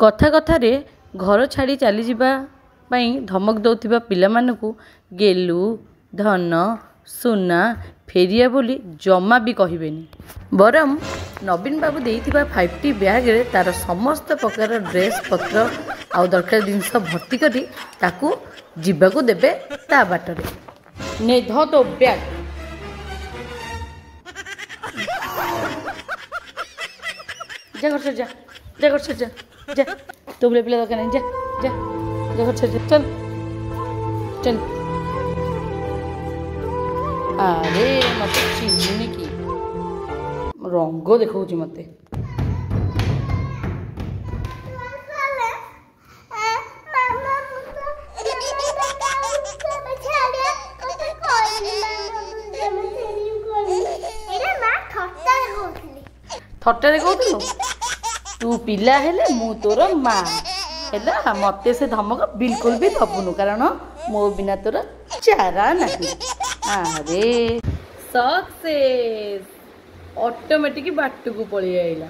କଥା କଥାରେ ଘର ଛାଡ଼ି ଚାଲିଯିବା ପାଇଁ ଧମକ ଦେଉଥିବା ପିଲାମାନଙ୍କୁ ଗେଲୁ, ଧନ, ସୁନା, ଫେରିଆ ବୋଲି ଜମା ବି କହିବେନି। ବରଂ ନବୀନ ବାବୁ ଦେଇଥିବା 5T ବ୍ୟାଗରେ ତାର ସମସ୍ତ ପ୍ରକାର ଡ୍ରେସ୍ ପତ୍ର ଆଉ ଦରକାର ଜିନିଷ ଭର୍ତ୍ତି କରି ତାକୁ ଯିବାକୁ ଦେବେ ତା ବାଟରେ। ନେ ଧ ତୋ ବ୍ୟାଗ। ଯା ଘର ଛାଡ଼ି ଯା, ଯା ଘର ଛାଡ଼ି ଯା, ଯା ତୋ ଭଳିଆ ପିଲା ଦରକାର ନାହିଁ, ଯା ଯା ଯା ଘର ଛାଡ଼ି ଯା, ଚାଲ ଚାଲ। ଆରେ ମତେ ଚିହ୍ନିନି କି, ରଙ୍ଗ ଦେଖଉଛି ମତେ। ଥଟ୍ଟାରେ କହୁଥିଲୁ? ତୁ ପିଲା ହେଲେ ମୁଁ ତୋର ମା ହେଲା, ମତେ ସେ ଧମକ ବିଲକୁଲ ବି ଦବୁନୁ, କାରଣ ମୋ ବିନା ତୋର ଚାରା ନାହିଁ। ଆରେ ସକ୍ସେସ୍, ଅଟୋମେଟିକ ବାଟକୁ ପଳେଇ ଆଇଲା।